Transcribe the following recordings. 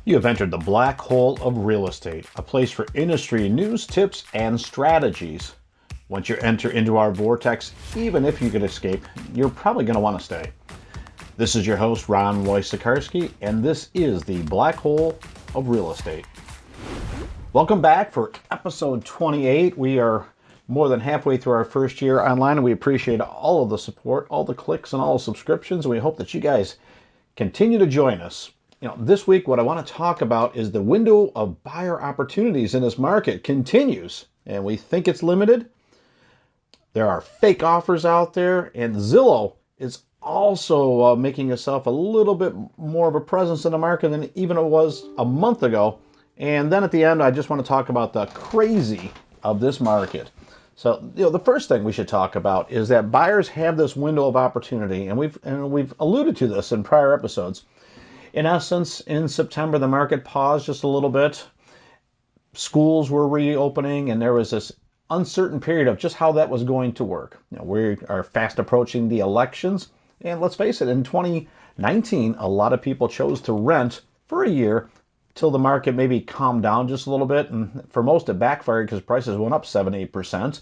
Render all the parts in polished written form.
You have entered the black hole of real estate, a place for industry news, tips, and strategies. Once you enter into our vortex, even if you could escape, you're probably going to want to stay. This is your host, Ron Wojciechowski, and this is the black hole of real estate. Welcome back for episode 28. We are more than halfway through our first year online, and we appreciate all of the support, all the clicks, and all the subscriptions, and we hope that you guys continue to join us. This week, what I want to talk about is the window of buyer opportunities in this market continues, and we think it's limited. There are fake offers out there, and Zillow is also making itself a little bit more of a presence in the market than even it was a month ago. And then at the end, I just want to talk about the crazy of this market. So, the first thing we should talk about is that buyers have this window of opportunity, and we've alluded to this in prior episodes. In essence, in September, the market paused just a little bit. Schools were reopening, and there was this uncertain period of just how that was going to work. We are fast approaching the elections, and let's face it, in 2019, a lot of people chose to rent for a year till the market maybe calmed down just a little bit, and for most it backfired because prices went up 7-8%.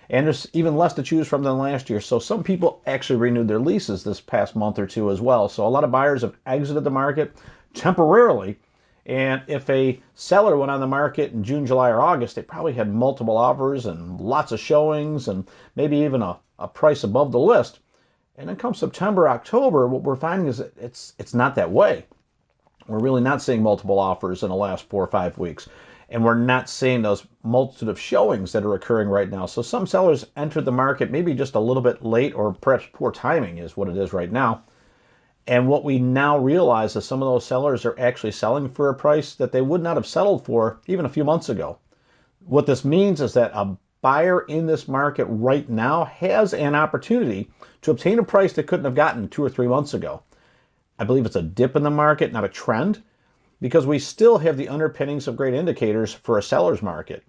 And there's even less to choose from than last year. So some people actually renewed their leases this past month or two as well. So a lot of buyers have exited the market temporarily. And if a seller went on the market in June, July, or August, they probably had multiple offers and lots of showings and maybe even a price above the list. And then come September, October, what we're finding is that it's not that way. We're really not seeing multiple offers in the last 4 or 5 weeks. And we're not seeing those multitude of showings that are occurring right now. So some sellers entered the market maybe just a little bit late, or perhaps poor timing is what it is right now. And what we now realize is some of those sellers are actually selling for a price that they would not have settled for even a few months ago. What this means is that a buyer in this market right now has an opportunity to obtain a price they couldn't have gotten 2 or 3 months ago. I believe it's a dip in the market, not a trend, because we still have the underpinnings of great indicators for a seller's market.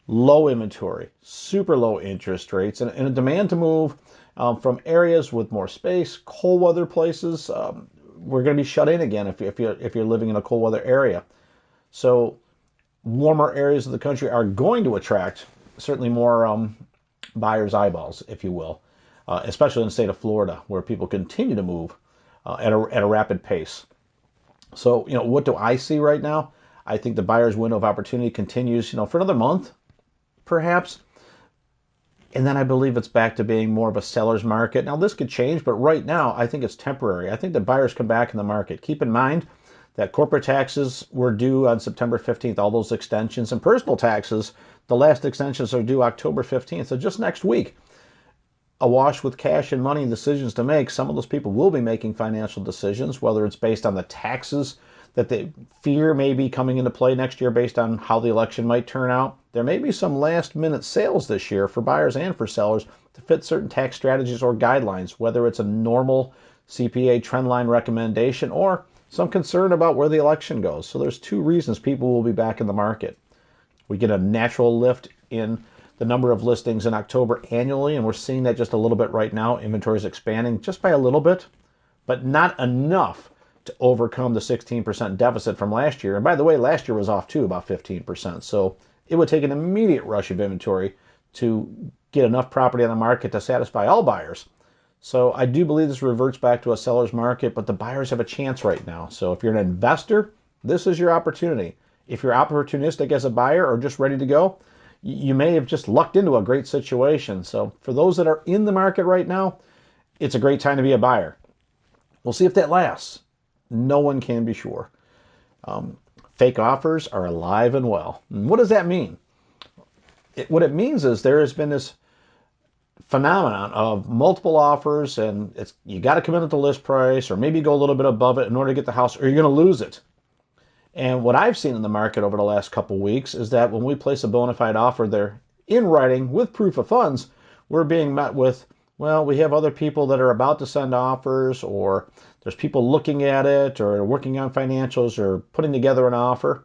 Low inventory, super low interest rates, and a demand to move from areas with more space, cold weather places. We're going to be shut in again if you're living in a cold weather area. So warmer areas of the country are going to attract certainly more buyers' eyeballs, if you will, especially in the state of Florida, where people continue to move at a rapid pace. So, what do I see right now? I think the buyer's window of opportunity continues, for another month, perhaps. And then I believe it's back to being more of a seller's market. Now, this could change, but right now, I think it's temporary. I think the buyers come back in the market. Keep in mind that corporate taxes were due on September 15th, all those extensions, and personal taxes, the last extensions are due October 15th. So just next week, awash with cash and money and decisions to make, some of those people will be making financial decisions, whether it's based on the taxes that they fear may be coming into play next year based on how the election might turn out. There may be some last minute sales this year for buyers and for sellers to fit certain tax strategies or guidelines, whether it's a normal CPA trendline recommendation or some concern about where the election goes. So there's 2 reasons people will be back in the market. We get a natural lift in the number of listings in October annually, and we're seeing that just a little bit right now. Inventory is expanding just by a little bit, but not enough to overcome the 16% deficit from last year. And by the way, last year was off too, about 15%. So it would take an immediate rush of inventory to get enough property on the market to satisfy all buyers. So I do believe this reverts back to a seller's market, but the buyers have a chance right now. So if you're an investor, this is your opportunity. If you're opportunistic as a buyer or just ready to go, you may have just lucked into a great situation. So for those that are in the market right now, it's a great time to be a buyer. We'll see if that lasts. No one can be sure. Fake offers are alive and well. And what does that mean? What it means is there has been this phenomenon of multiple offers, and you got to come in at the list price, or maybe go a little bit above it in order to get the house, or you're going to lose it. And what I've seen in the market over the last couple weeks is that when we place a bona fide offer there in writing with proof of funds, we're being met with, well, we have other people that are about to send offers, or there's people looking at it, or working on financials, or putting together an offer.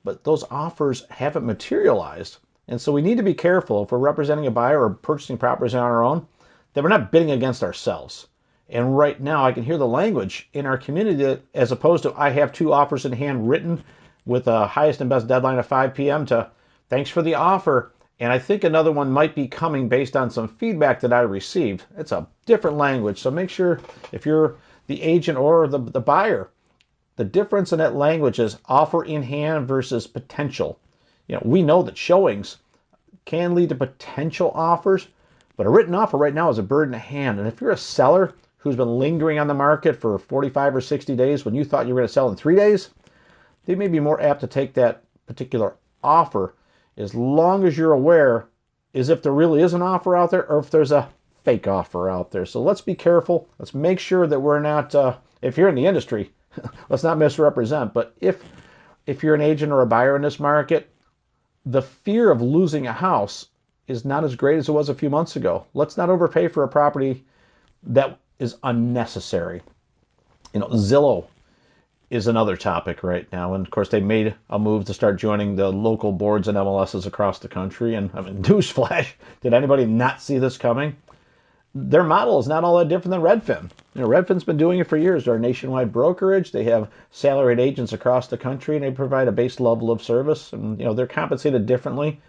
But those offers haven't materialized. And so we need to be careful if we're representing a buyer or purchasing properties on our own, that we're not bidding against ourselves. And right now I can hear the language in our community that, as opposed to I have 2 offers in hand written with a highest and best deadline of 5 p.m. to thanks for the offer. And I think another one might be coming based on some feedback that I received. It's a different language. So make sure if you're the agent or the buyer, the difference in that language is offer in hand versus potential. We know that showings can lead to potential offers, but a written offer right now is a bird in the hand. And if you're a seller who's been lingering on the market for 45 or 60 days when you thought you were going to sell in 3 days, they may be more apt to take that particular offer as long as you're aware as if there really is an offer out there or if there's a fake offer out there. So let's be careful. Let's make sure that we're not, if you're in the industry, let's not misrepresent. But if you're an agent or a buyer in this market, the fear of losing a house is not as great as it was a few months ago. Let's not overpay for a property that is unnecessary. Zillow is another topic right now. And of course, they made a move to start joining the local boards and MLSs across the country. And I mean, newsflash, did anybody not see this coming? Their model is not all that different than Redfin. Redfin's been doing it for years. They're a nationwide brokerage. They have salaried agents across the country, and they provide a base level of service. And they're compensated differently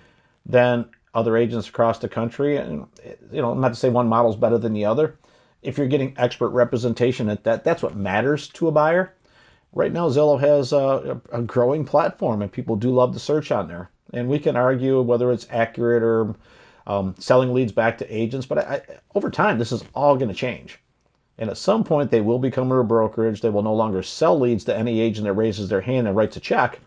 than other agents across the country. And not to say one model is better than the other. If you're getting expert representation at that's what matters to a buyer. Right now, Zillow has a growing platform, and people do love to search on there. And we can argue whether it's accurate or selling leads back to agents, but over time, this is all going to change. And at some point, they will become a brokerage. They will no longer sell leads to any agent that raises their hand and writes a check.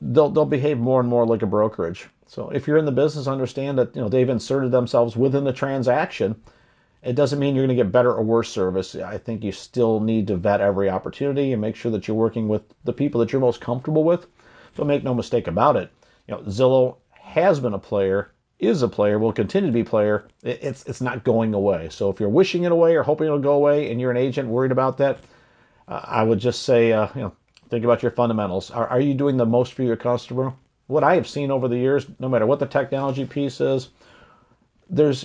They'll behave more and more like a brokerage. So if you're in the business, understand that they've inserted themselves within the transaction. It doesn't mean you're going to get better or worse service. I think you still need to vet every opportunity and make sure that you're working with the people that you're most comfortable with. So make no mistake about it. Zillow has been a player, is a player, will continue to be a player. It's not going away. So if you're wishing it away or hoping it'll go away and you're an agent worried about that, I would just say, think about your fundamentals. Are you doing the most for your customer? What I have seen over the years, no matter what the technology piece is, there's,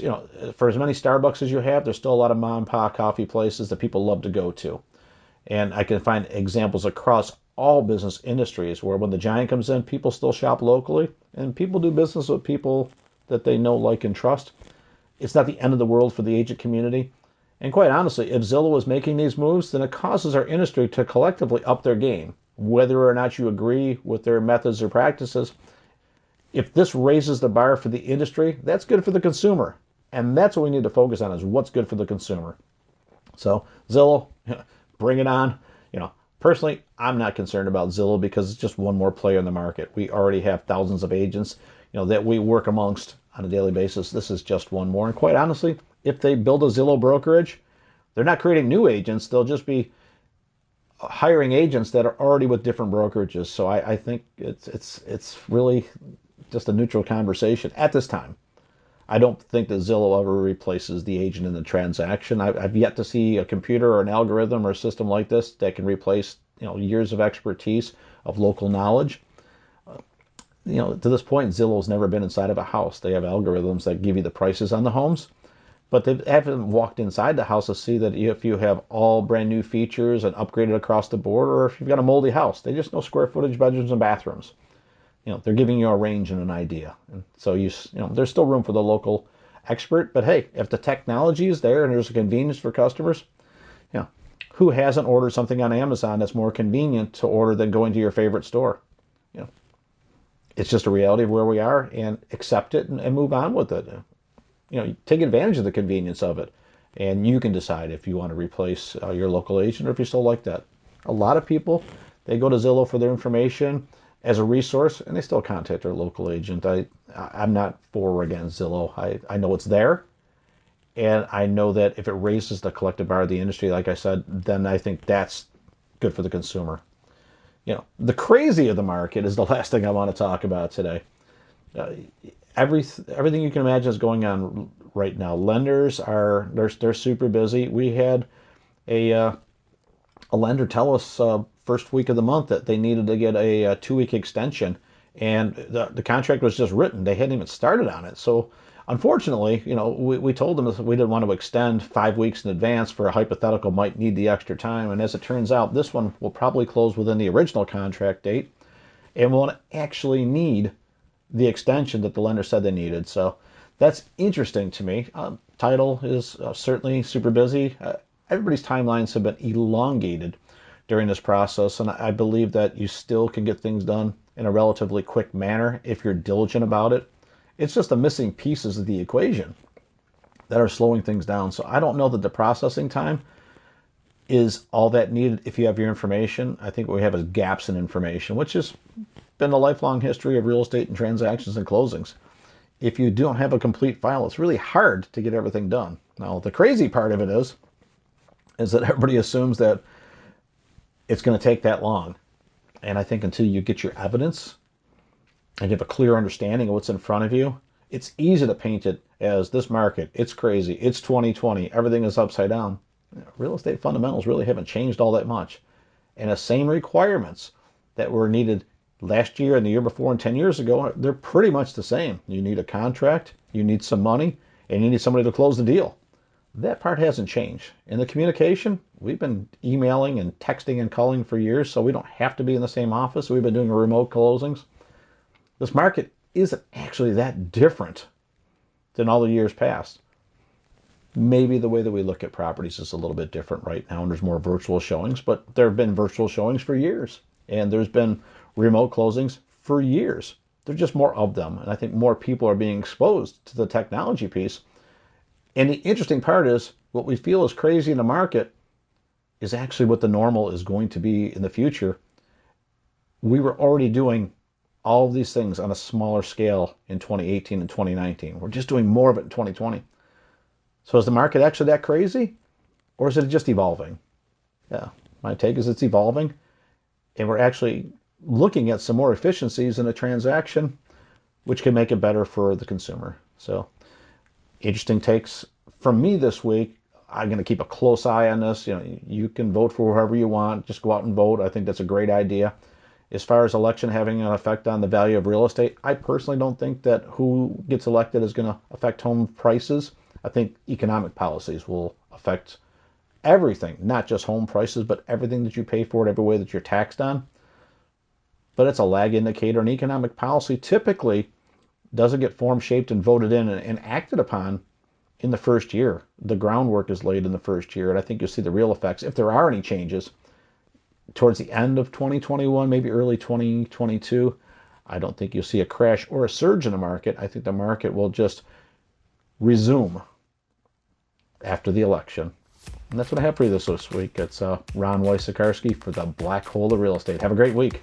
for as many Starbucks as you have, there's still a lot of mom and pop coffee places that people love to go to. And I can find examples across all business industries where when the giant comes in, people still shop locally and people do business with people that they know, like, and trust. It's not the end of the world for the agent community. And quite honestly, if Zillow is making these moves, then it causes our industry to collectively up their game. Whether or not you agree with their methods or practices, if this raises the bar for the industry, that's good for the consumer. And that's what we need to focus on, is what's good for the consumer. So Zillow, bring it on. Personally, I'm not concerned about Zillow because it's just one more player in the market. We already have thousands of agents, that we work amongst on a daily basis. This is just one more. And quite honestly, if they build a Zillow brokerage, they're not creating new agents. They'll just be hiring agents that are already with different brokerages. So I think it's really just a neutral conversation at this time. I don't think that Zillow ever replaces the agent in the transaction. I've yet to see a computer or an algorithm or a system like this that can replace years of expertise of local knowledge. To this point, Zillow's never been inside of a house. They have algorithms that give you the prices on the homes, but they haven't walked inside the house to see that if you have all brand new features and upgraded across the board, or if you've got a moldy house. They just know square footage, bedrooms, and bathrooms. They're giving you a range and an idea. And so there's still room for the local expert. But hey, if the technology is there and there's a convenience for customers, who hasn't ordered something on Amazon that's more convenient to order than going to your favorite store? It's just a reality of where we are, and accept it and move on with it. Take advantage of the convenience of it, and you can decide if you want to replace your local agent or if you still like that. A lot of people, they go to Zillow for their information as a resource, and they still contact their local agent. I'm not for or against Zillow. I know it's there, and I know that if it raises the collective bar of the industry, like I said, then I think that's good for the consumer. The crazy of the market is the last thing I want to talk about today. Everything you can imagine is going on right now. Lenders they're super busy. We had a lender tell us first week of the month that they needed to get a 2-week extension, and the contract was just written. They hadn't even started on it. So Unfortunately, we told them that we didn't want to extend 5 weeks in advance for a hypothetical might need the extra time. And as it turns out, this one will probably close within the original contract date and won't actually need the extension that the lender said they needed. So that's interesting to me. Title is certainly super busy. Everybody's timelines have been elongated during this process, and I believe that you still can get things done in a relatively quick manner if you're diligent about it. It's just the missing pieces of the equation that are slowing things down. So I don't know that the processing time is all that needed if you have your information. I think what we have is gaps in information, which has been the lifelong history of real estate and transactions and closings. If you don't have a complete file, it's really hard to get everything done. Now, the crazy part of it is that everybody assumes that it's going to take that long. And I think until you get your evidence and you have a clear understanding of what's in front of you, it's easy to paint it as this market, it's crazy, it's 2020, everything is upside down. Real estate fundamentals really haven't changed all that much. And the same requirements that were needed last year and the year before and 10 years ago, they're pretty much the same. You need a contract, you need some money, and you need somebody to close the deal. That part hasn't changed. In the communication, we've been emailing and texting and calling for years, so we don't have to be in the same office. We've been doing remote closings. This market isn't actually that different than all the years past. Maybe the way that we look at properties is a little bit different right now, and there's more virtual showings, but there have been virtual showings for years, and there's been remote closings for years. There's just more of them, and I think more people are being exposed to the technology piece. And the interesting part is what we feel is crazy in the market is actually what the normal is going to be in the future. We were already doing all of these things on a smaller scale in 2018 and 2019. We're just doing more of it in 2020. So is the market actually that crazy? Or is it just evolving? Yeah, my take is it's evolving. And we're actually looking at some more efficiencies in a transaction, which can make it better for the consumer. So interesting takes from me this week. I'm going to keep a close eye on this. You can vote for whoever you want. Just go out and vote. I think that's a great idea. As far as election having an effect on the value of real estate, I personally don't think that who gets elected is going to affect home prices. I think economic policies will affect everything, not just home prices, but everything that you pay for it, every way that you're taxed on. But it's a lag indicator, and economic policy typically doesn't get form shaped and voted in and acted upon in the first year. The groundwork is laid in the first year, and I think you'll see the real effects, if there are any changes, towards the end of 2021, maybe early 2022. I don't think you'll see a crash or a surge in the market. I think the market will just resume after the election. And that's what I have for you this week. It's Ron Wojciechowski for the Black Hole of Real Estate. Have a great week.